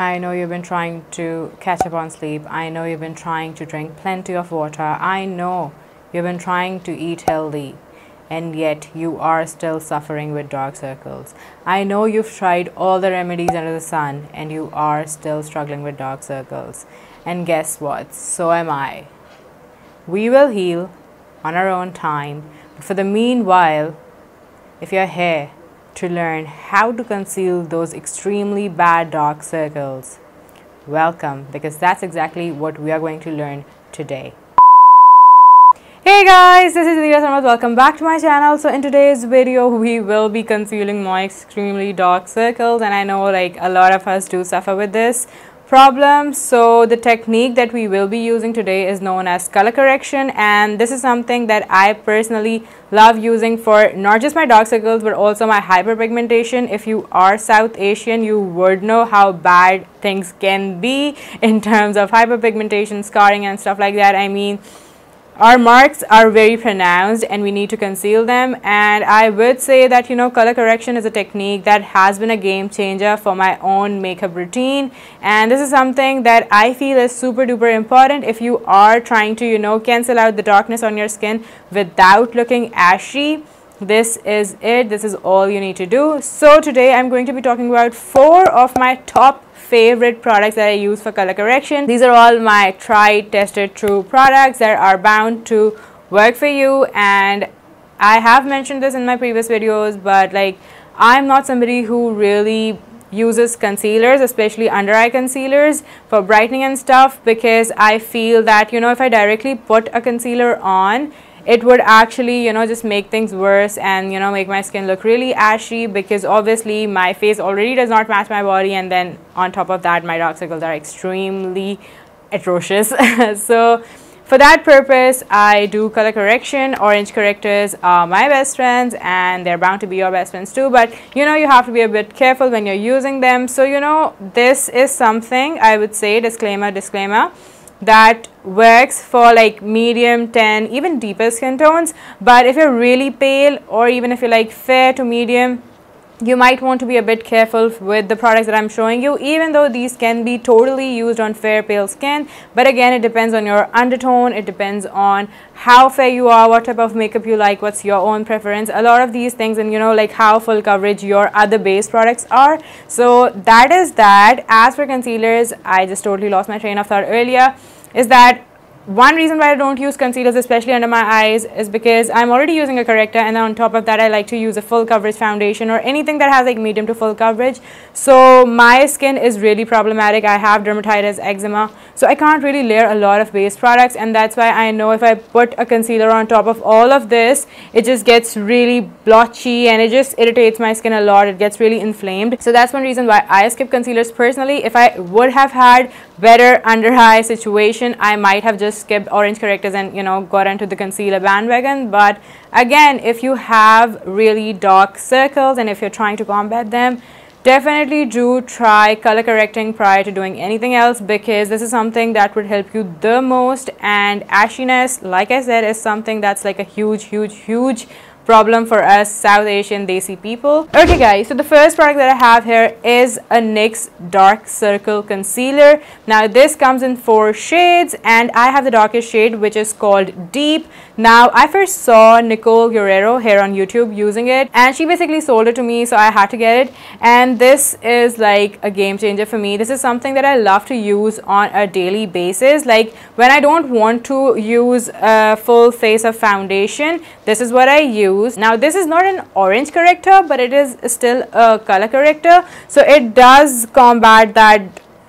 I know you've been trying to catch up on sleep. I know you've been trying to drink plenty of water. I know you've been trying to eat healthy, and yet you are still suffering with dark circles. I know you've tried all the remedies under the sun, and you are still struggling with dark circles. And guess what? So am I. We will heal on our own time. But for the meanwhile, if you're here to learn how to conceal those extremely bad dark circles, welcome, because that's exactly what we are going to learn today. Hey guys, this is jadirahsarmad. Welcome back to my channel. So in today's video, we will be concealing my extremely dark circles, and I know like a lot of us do suffer with this problem. So the technique that we will be using today is known as color correction, and this is something that I personally love using for not just my dark circles but also my hyperpigmentation. If you are South Asian, you would know how bad things can be in terms of hyperpigmentation, scarring and stuff like that. I mean, our marks are very pronounced and we need to conceal them, and I would say that, you know, color correction is a technique that has been a game changer for my own makeup routine, and this is something that I feel is super duper important if you are trying to, you know, cancel out the darkness on your skin without looking ashy. This is it. This is all you need to do. So today I'm going to be talking about 4 of my top favorite products that I use for color correction. These are all my tried, tested, true products that are bound to work for you, and I have mentioned this in my previous videos, but like, I'm not somebody who really uses concealers, especially under eye concealers for brightening and stuff, because I feel that, you know, if I directly put a concealer on, it would actually, you know, just make things worse and, you know, make my skin look really ashy, because obviously my face already does not match my body, and then on top of that my dark circles are extremely atrocious. So for that purpose, I do color correction. Orange correctors are my best friends, and they're bound to be your best friends too, but you know, you have to be a bit careful when you're using them. So, you know, this is something I would say, disclaimer, that works for like medium, 10, even deeper skin tones. But if you're really pale, or even if you're like fair to medium, you might want to be a bit careful with the products that I'm showing you, even though these can be totally used on fair, pale skin. But again, it depends on your undertone, it depends on how fair you are, what type of makeup you like, what's your own preference, a lot of these things, and you know, like how full coverage your other base products are. So that is that. As for concealers, I just totally lost my train of thought earlier. Is that one reason why I don't use concealers, especially under my eyes, is because I'm already using a corrector, and then on top of that I like to use a full coverage foundation or anything that has like medium to full coverage. So my skin is really problematic. I have dermatitis, eczema, so I can't really layer a lot of base products, and that's why I know if I put a concealer on top of all of this, it just gets really blotchy and it just irritates my skin a lot. It gets really inflamed. So that's one reason why I skip concealers personally. If I would have had better under eye situation, I might have just skipped orange correctors and, you know, got into the concealer bandwagon. But again, if you have really dark circles and if you're trying to combat them, definitely do try color correcting prior to doing anything else, because this is something that would help you the most. And ashiness, like I said, is something that's like a huge problem for us South Asian Desi people. Okay guys, so the first product that I have here is a NYX dark circle concealer. Now this comes in 4 shades, and I have the darkest shade, which is called Deep. Now I first saw Nicole Guerrero here on YouTube using it, and she basically sold it to me, so I had to get it, and this is like a game changer for me. This is something that I love to use on a daily basis. Like when I don't want to use a full face of foundation, this is what I use. Now this is not an orange corrector, but it is still a color corrector, so it does combat that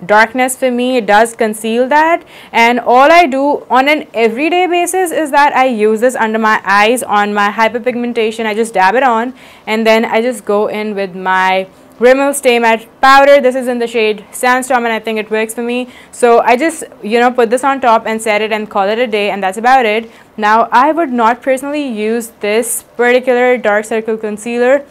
darkness for me. It does conceal that, and all I do on an everyday basis is that I use this under my eyes on my hyperpigmentation. I just dab it on, and then I just go in with my Rimmel Stay Matte powder. This is in the shade Sandstorm, and I think it works for me. So I just, you know, put this on top and set it and call it a day, and that's about it. Now I would not personally use this particular dark circle concealer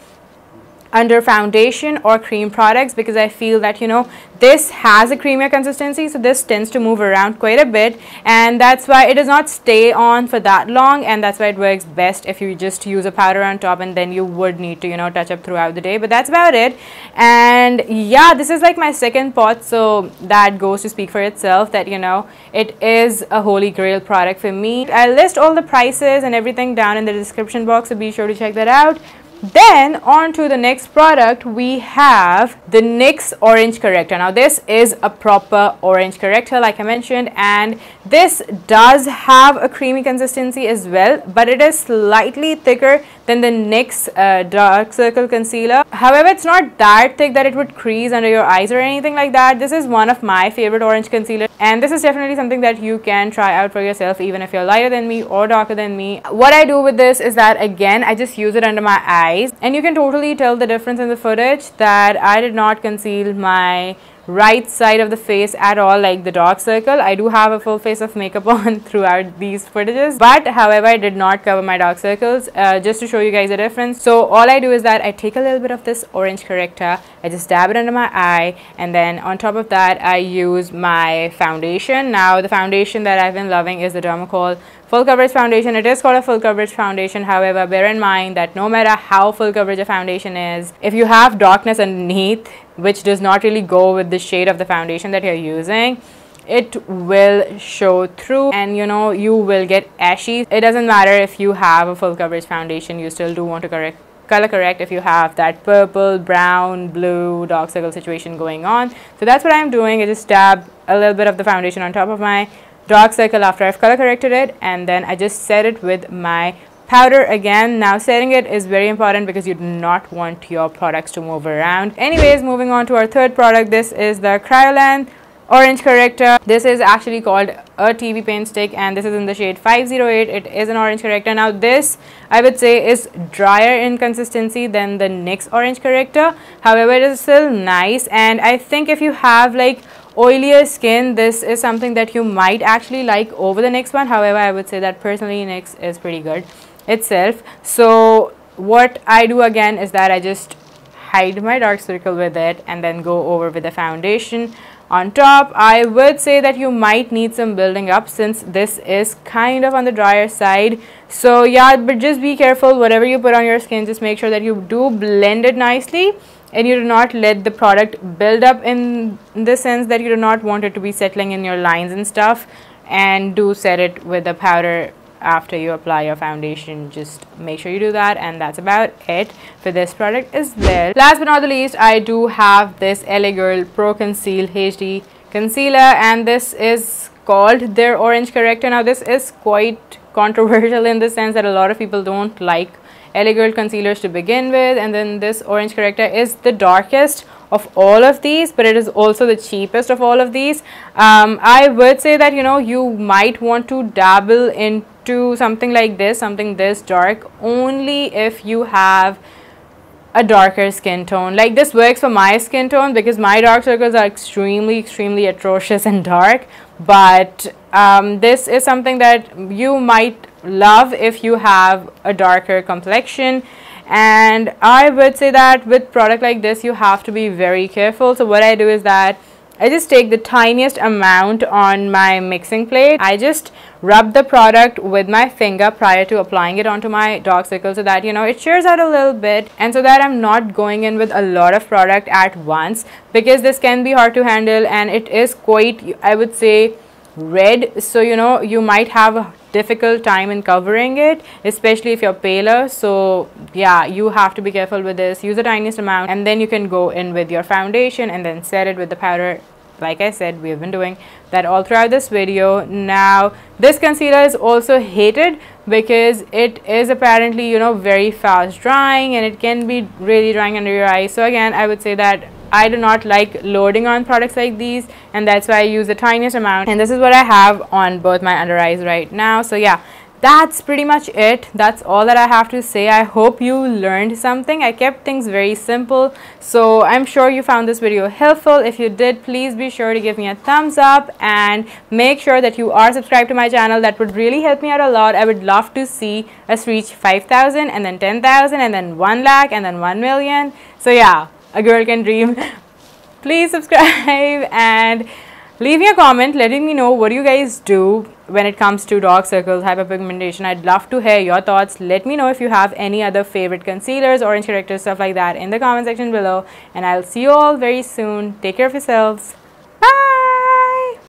under foundation or cream products, because I feel that, you know, this has a creamier consistency, so this tends to move around quite a bit, and that's why it does not stay on for that long, and that's why it works best if you just use a powder on top, and then you would need to, you know, touch up throughout the day. But that's about it. And yeah, this is like my second pot, so that goes to speak for itself that, you know, it is a holy grail product for me. I'll list all the prices and everything down in the description box, so be sure to check that out. Then on to the next product, we have the NYX Orange Corrector. Now this is a proper orange corrector, like I mentioned, and this does have a creamy consistency as well, but it is slightly thicker than the NYX dark circle concealer. However, it's not that thick that it would crease under your eyes or anything like that. This is one of my favorite orange concealers, and this is definitely something that you can try out for yourself, even if you're lighter than me or darker than me. What I do with this is that, again, I just use it under my eyes, and you can totally tell the difference in the footage that I did not conceal my right side of the face at all, like the dark circle. I do have a full face of makeup on throughout these footages, but however, I did not cover my dark circles, just to show you guys the difference. So all I do is that I take a little bit of this orange corrector, I just dab it under my eye, and then on top of that I use my foundation. Now the foundation that I've been loving is the Dermacol full coverage foundation. It is called a full coverage foundation. However, bear in mind that no matter how full coverage a foundation is, if you have darkness underneath which does not really go with the shade of the foundation that you're using, it will show through, and you know, you will get ashy. It doesn't matter if you have a full coverage foundation, you still do want to color correct if you have that purple, brown, blue dark circle situation going on. So that's what I'm doing. I just dab a little bit of the foundation on top of my dark circle after I've color corrected it, and then I just set it with my powder again. Now setting it is very important because you do not want your products to move around. Anyways, moving on to our third product. This is the Kryolan Orange Corrector. This is actually called a TV paint stick, and this is in the shade 508. It is an orange corrector. Now this, I would say, is drier in consistency than the NYX Orange Corrector. However, it is still nice, and I think if you have like oilier skin, this is something that you might actually like over the NYX one. However, I would say that personally NYX is pretty good itself. So what I do again is that I just hide my dark circle with it and then go over with the foundation on top. I would say that you might need some building up since this is kind of on the drier side. So yeah, but just be careful, whatever you put on your skin, just make sure that you do blend it nicely, and you do not let the product build up in the sense that you do not want it to be settling in your lines and stuff. And do set it with the powder after you apply your foundation. Just make sure you do that, and that's about it for this product as well. Last but not the least, I do have this LA Girl Pro Conceal HD concealer, and this is called their Orange Corrector. Now this is quite controversial in the sense that a lot of people don't like LA Girl concealers to begin with, and then this Orange Corrector is the darkest of all of these, but it is also the cheapest of all of these. I would say that, you know, you might want to dabble into something like this, something this dark, only if you have a darker skin tone. Like this works for my skin tone because my dark circles are extremely atrocious and dark, but this is something that you might love if you have a darker complexion. And I would say that with product like this, you have to be very careful. So what I do is that I just take the tiniest amount on my mixing plate. I just rub the product with my finger prior to applying it onto my dark circle, so that, you know, it shears out a little bit, and so that I'm not going in with a lot of product at once, because this can be hard to handle and it is quite, I would say, red. So, you know, you might have a difficult time in covering it, especially if you're paler. So yeah, you have to be careful with this. Use the tiniest amount, and then you can go in with your foundation and then set it with the powder. Like I said, we have been doing that all throughout this video. Now this concealer is also hated because it is apparently, you know, very fast drying, and it can be really drying under your eyes. So again, I would say that I do not like loading on products like these, and that's why I use the tiniest amount, and this is what I have on both my under eyes right now. So yeah, that's pretty much it. That's all that I have to say. I hope you learned something. I kept things very simple, so I'm sure you found this video helpful. If you did, please be sure to give me a thumbs up and make sure that you are subscribed to my channel. That would really help me out a lot. I would love to see us reach 5,000 and then 10,000 and then 1 lakh and then 1 million. So yeah, a girl can dream. Please subscribe and leave me a comment letting me know what you guys do when it comes to dark circles, hyperpigmentation. I'd love to hear your thoughts. Let me know if you have any other favorite concealers, orange correctors, stuff like that in the comment section below. And I'll see you all very soon. Take care of yourselves.